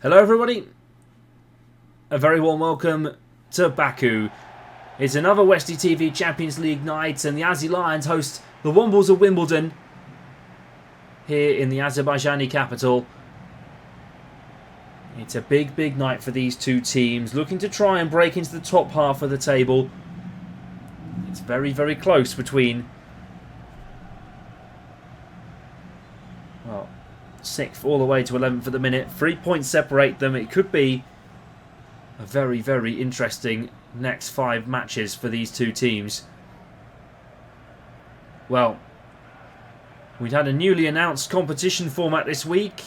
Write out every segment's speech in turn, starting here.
Hello everybody, a very warm welcome to Baku. It's another Westie TV Champions League night and the Azzy Lions host the Wombles of Wimbledon here in the Azerbaijani capital. It's a big night for these two teams, looking to try and break into the top half of the table. It's very close between 6th all the way to 11th at the minute. 3 points separate them. It could be a very interesting next 5 matches for these two teams. Well, we'd had a newly announced competition format this week.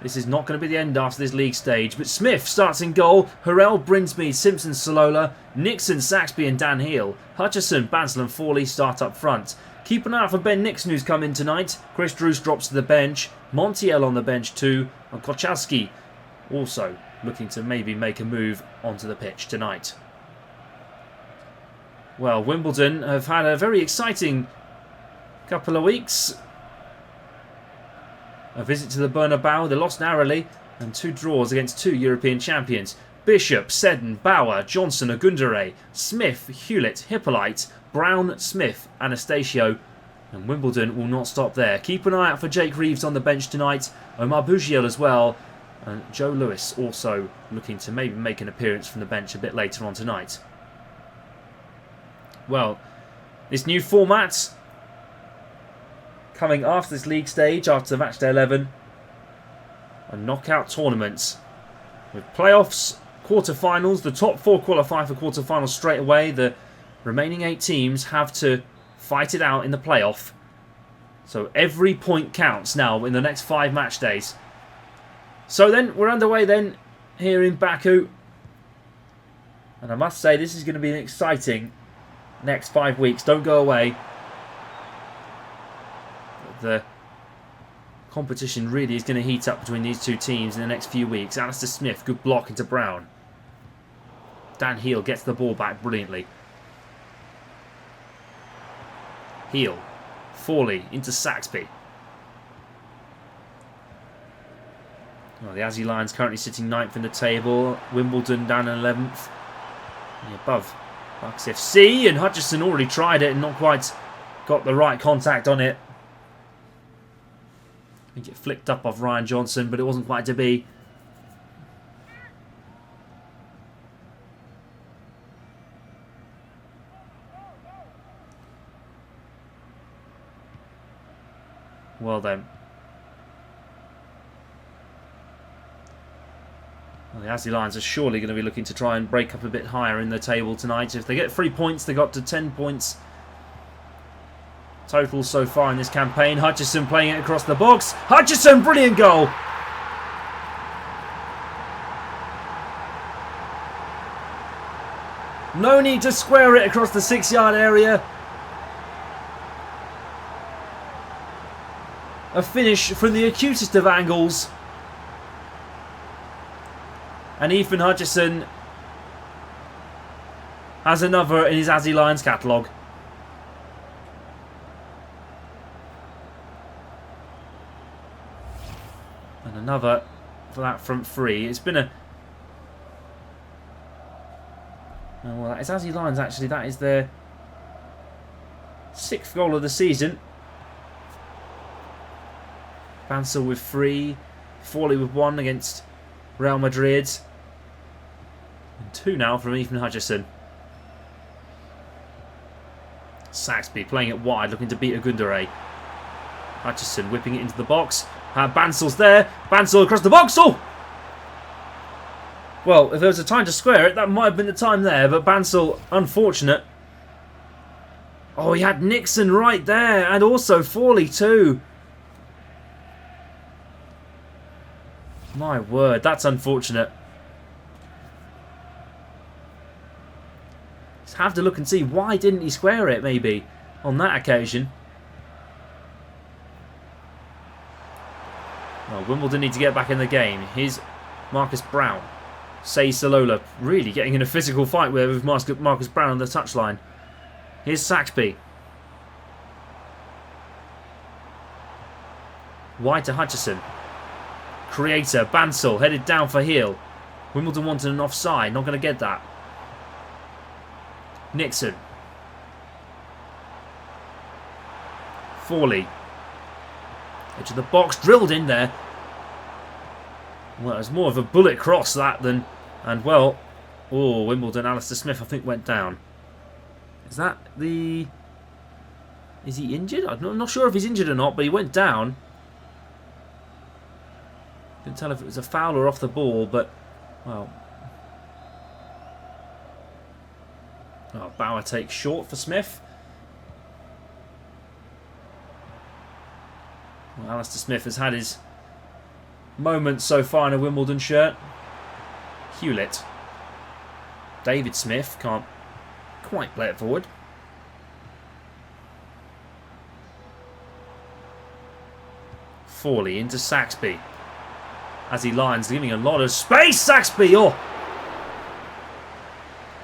This is not going to be the end after this league stage, but Smith starts in goal. Harrell, Brinsmead, Simpson, Salola, Nixon, Saxby and Dan Heel. Hutchison, Bansal and Fawley start up front. Keep an eye out for Ben Nixon, who's come in tonight. Chris Druce drops to the bench. Montiel on the bench too. And Kochowski also looking to maybe make a move onto the pitch tonight. Well, Wimbledon have had a very exciting couple of weeks. A visit to the Bernabeu, they lost narrowly, and 2 draws against 2 European champions. Bishop, Seddon, Bauer, Johnson, Ogundere, Smith, Hewlett, Hippolyte, Brown, Smith, Anastasio, and Wimbledon will not stop there. Keep an eye out for Jake Reeves on the bench tonight, Omar Bougiel as well, and Joe Lewis also looking to maybe make an appearance from the bench a bit later on tonight. Well, this new format coming after this league stage, after match day 11, a knockout tournament with playoffs, quarterfinals. The top 4 qualify for quarterfinals straight away. The remaining 8 teams have to fight it out in the playoff. So every point counts now in the next 5 match days. So then we're underway then here in Baku. And I must say this is going to be an exciting next 5 weeks. Don't go away. The competition really is going to heat up between these two teams in the next few weeks. Alistair Smith, good block into Brown. Dan Heel gets the ball back brilliantly. Heel, Fawley into Saxby. Well, the Azzy Lions currently sitting 9th in the table. Wimbledon down in 11th. Above Bucks FC, and Hutchison already tried it and not quite got the right contact on it. I think it flicked up off Ryan Johnson, but it wasn't quite to be. Well then. Well, the Azzy Lions are surely going to be looking to try and break up a bit higher in the table tonight. If they get 3 points, they got to 10 points total so far in this campaign. Hutchison playing it across the box. Hutchison, brilliant goal! No need to square it across the 6-yard area. A finish from the acutest of angles. And Ethan Hutchison has another in his Azzy Lions catalogue. And another for that front 3. It's been a... Oh, well, that is Azzy Lions actually. That is their 6th goal of the season. Bansal with 3. Fawley with 1 against Real Madrid. And 2 now from Ethan Hutchison. Saxby playing it wide, looking to beat Ogundere. Hutchison whipping it into the box. Bansal's there. Bansal across the box. Oh! Well, if there was a time to square it, that might have been the time there. But Bansal, unfortunate. Oh, he had Nixon right there. And also Fawley too. My word, that's unfortunate. Just have to look and see why didn't he square it maybe on that occasion. Well, Wimbledon need to get back in the game. Here's Marcus Brown. Say Salola really getting in a physical fight with Marcus Brown on the touchline. Here's Saxby. Wide to Hutchison. Creator, Bansal, headed down for heel. Wimbledon wanted an offside, not going to get that. Nixon. Forley. Edge of the box, drilled in there. Well, it was more of a bullet cross that than... And well... Oh, Wimbledon, Alistair Smith I think went down. Is that the... Is he injured? I'm not sure if he's injured or not, but he went down. Couldn't tell if it was a foul or off the ball, but... Well... Oh, Bauer takes short for Smith. Well, Alistair Smith has had his moments so far in a Wimbledon shirt. Hewlett. David Smith can't quite play it forward. Forley into Saxby. As he lines, leaving a lot of space. Saxby! Oh!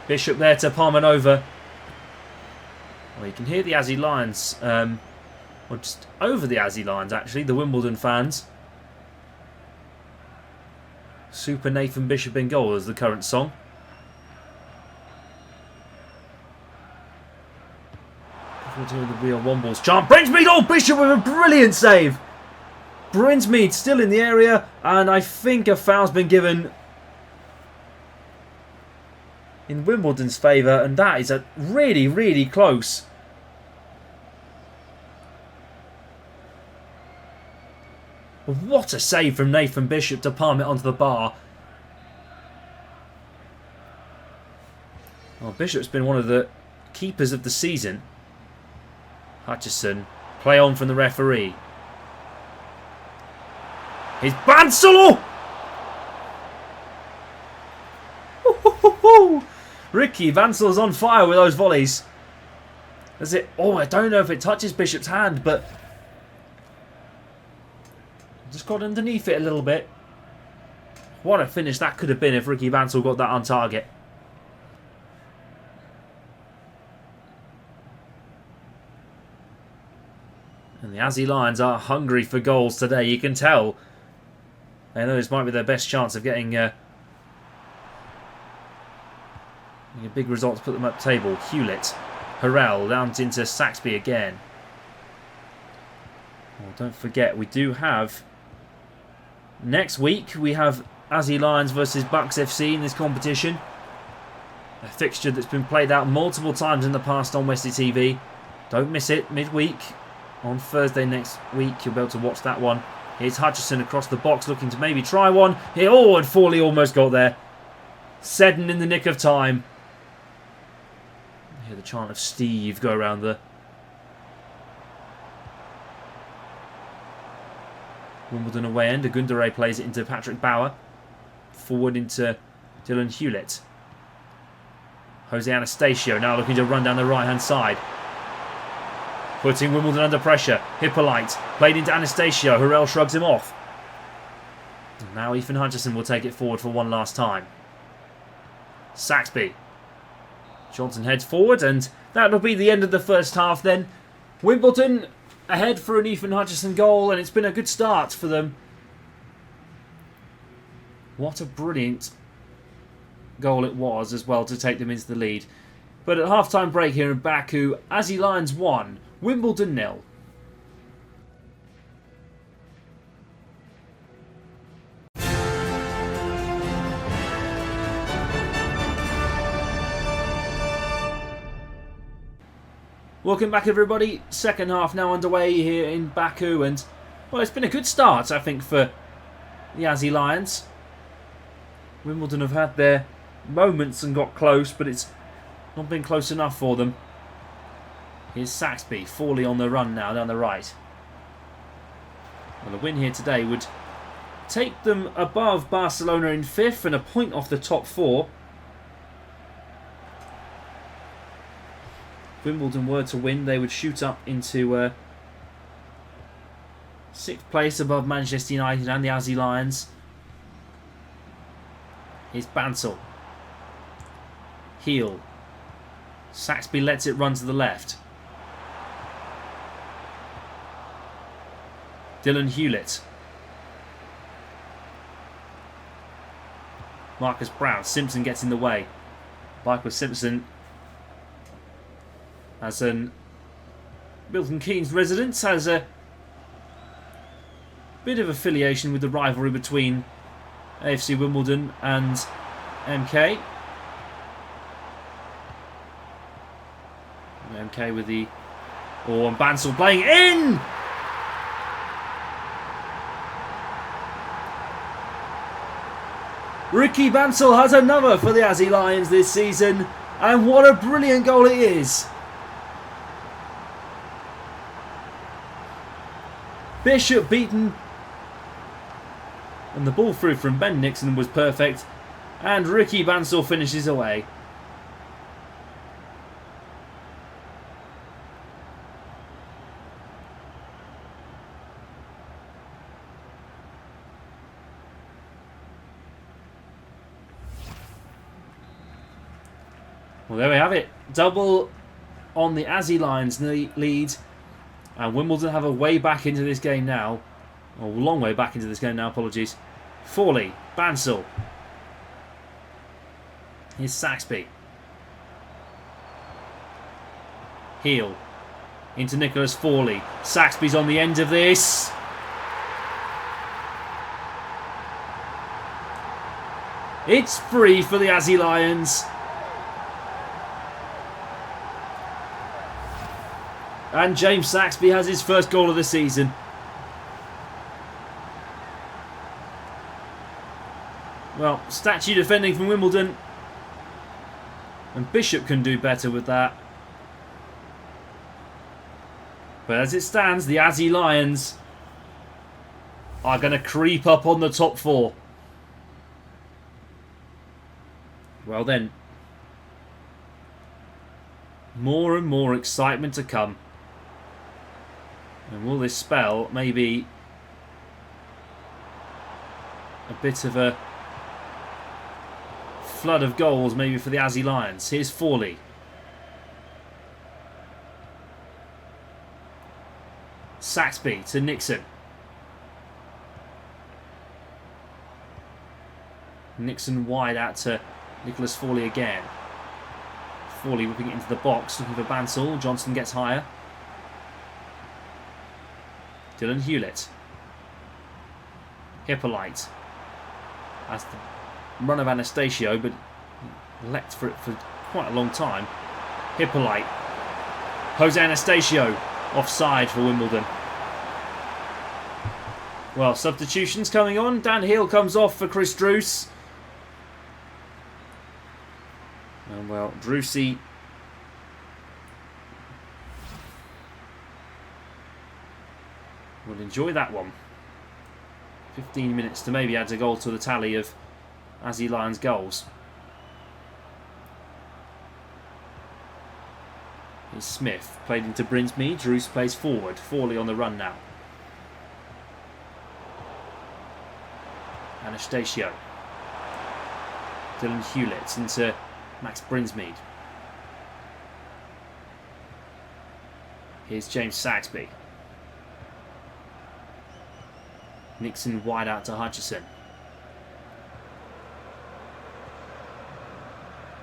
Bishop there to palm it over. Well, you can hear the Aussie Lions, or just over the Aussie Lions actually, the Wimbledon fans. Super Nathan Bishop in goal is the current song. The real Wombles charm. Brinsmead! Oh, Bishop with a brilliant save! Brinsmead still in the area, and I think a foul's been given in Wimbledon's favour, and that is a really, really close. What a save from Nathan Bishop to palm it onto the bar. Well, Bishop's been one of the keepers of the season. Hutchison, play on from the referee. Here's Bansal! Ricky Bansal's on fire with those volleys. Is it? Oh, I don't know if it touches Bishop's hand, but just got underneath it a little bit. What a finish that could have been if Ricky Bansal got that on target. And the Aussie Lions are hungry for goals today, you can tell. They know this might be their best chance of getting a big result to put them up table. Hewlett, Harrell, down into Saxby again. Oh, don't forget, we do have... Next week, we have Aussie Lions versus Bucks FC in this competition. A fixture that's been played out multiple times in the past on Westie TV. Don't miss it, midweek. On Thursday next week, you'll be able to watch that one. Here's Hutchison across the box, looking to maybe try one. Here, oh, and Forley almost got there. Seddon in the nick of time. Hear the chant of Steve go around the Wimbledon away end. Agundere plays it into Patrick Bauer. Forward into Dylan Hewlett. Jose Anastasio now looking to run down the right-hand side. Putting Wimbledon under pressure. Hippolyte played into Anastasio. Harrell shrugs him off. And now Ethan Hutchison will take it forward for one last time. Saxby. Johnson heads forward, and that'll be the end of the first half then. Wimbledon ahead for an Ethan Hutchison goal, and it's been a good start for them. What a brilliant goal it was as well to take them into the lead. But at half-time break here in Baku, Aussie Lions 1, Wimbledon 0. Welcome back, everybody. Second half now underway here in Baku, and well, it's been a good start, I think, for the Aussie Lions. Wimbledon have had their moments and got close, but it's not been close enough for them. Here's Saxby, Forley on the run now down the right. Well, a win here today would take them above Barcelona in 5th and a point off the top 4. If Wimbledon were to win, they would shoot up into 6th place above Manchester United and the Aussie Lions. Here's Bansal. Heel. Saxby lets it run to the left. Dylan Hewlett. Marcus Brown. Simpson gets in the way. Michael Simpson, as an Milton Keynes resident, has a bit of affiliation with the rivalry between AFC Wimbledon and MK. MK with the... Oh, and Bansal playing in! Ricky Bansal has another for the Aussie Lions this season, and what a brilliant goal it is. Bishop beaten, and the ball through from Ben Nixon was perfect, and Ricky Bansal finishes away. Well, there we have it. Double on the Aussie Lions lead. And Wimbledon have a way back into this game now. Or a long way back into this game now, apologies. Fawley, Bansal. Here's Saxby. Heel. Into Nicholas Fawley. Saxby's on the end of this. It's free for the Aussie Lions. And James Saxby has his first goal of the season. Well, statue defending from Wimbledon. And Bishop can do better with that. But as it stands, the Aussie Lions are going to creep up on the top four. Well then, more and more excitement to come. And will this spell maybe a bit of a flood of goals maybe for the Aussie Lions? Here's Fawley. Saxby to Nixon. Nixon wide out to Nicholas Fawley again. Fawley whipping it into the box, looking for Bansal. Johnson gets higher. Dylan Hewlett. Hippolyte. That's the run of Anastasio, but leapt for it for quite a long time. Hippolyte. Jose Anastasio. Offside for Wimbledon. Well, substitutions coming on. Dan Hill comes off for Chris Druce. And well, Drucey will enjoy that one. 15 minutes to maybe add a goal to the tally of Aussie Lions goals. Here's Smith, played into Brinsmead. Druce plays forward. Fawley on the run now. Anastasio. Dylan Hewlett into Max Brinsmead. Here's James Saxby. Nixon wide out to Hutchison.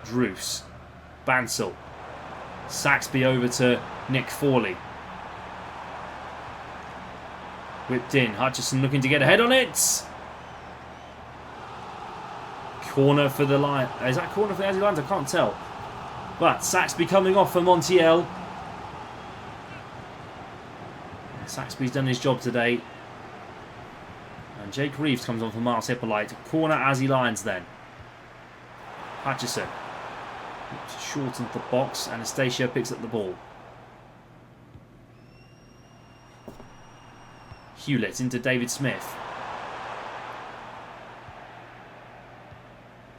Druce. Bansal. Saxby over to Nick Fawley. Whipped in. Hutchison looking to get ahead on it. Corner for the Lions. Is that corner for the Aussie Lions? I can't tell. But Saxby coming off for Montiel. Saxby's done his job today. And Jake Reeves comes on for Miles Hippolyte. Corner Aussie Lions then. Hutchison. Shortened the box. Anastasio picks up the ball. Hewlett into David Smith.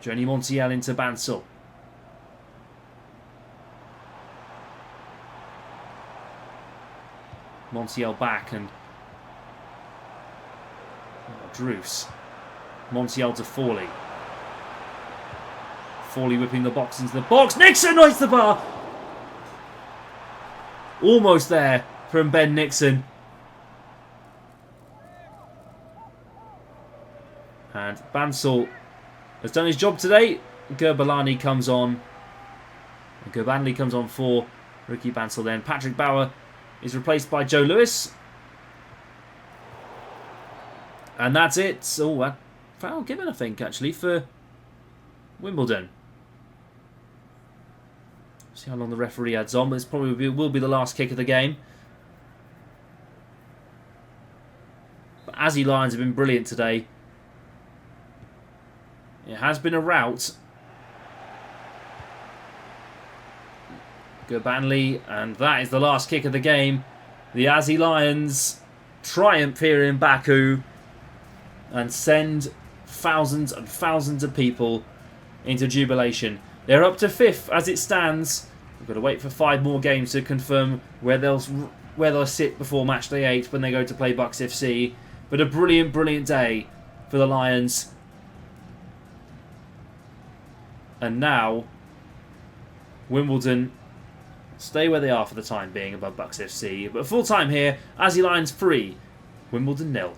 Johnny Montiel into Bansal. Montiel back and Druce. Montiel to Fawley. Fawley whipping the box into the box. Nixon hits the bar. Almost there from Ben Nixon. And Bansal has done his job today. Gerbalani comes on. Gerbanley comes on for Ricky Bansal then. Patrick Bauer is replaced by Joe Lewis. And that's it. Oh, a foul given, I think, actually, for Wimbledon. See how long the referee adds on, but this probably will be the last kick of the game. But Aussie Lions have been brilliant today. It has been a rout. Gerbanley, and that is the last kick of the game. The Aussie Lions triumph here in Baku and send thousands and thousands of people into jubilation. They're up to 5th as it stands. We've got to wait for 5 more games to confirm where they'll sit before match day 8 when they go to play Bucks FC. But a brilliant, brilliant day for the Lions. And now Wimbledon stay where they are for the time being above Bucks FC. But full time here, Aussie Lions 3, Wimbledon 0.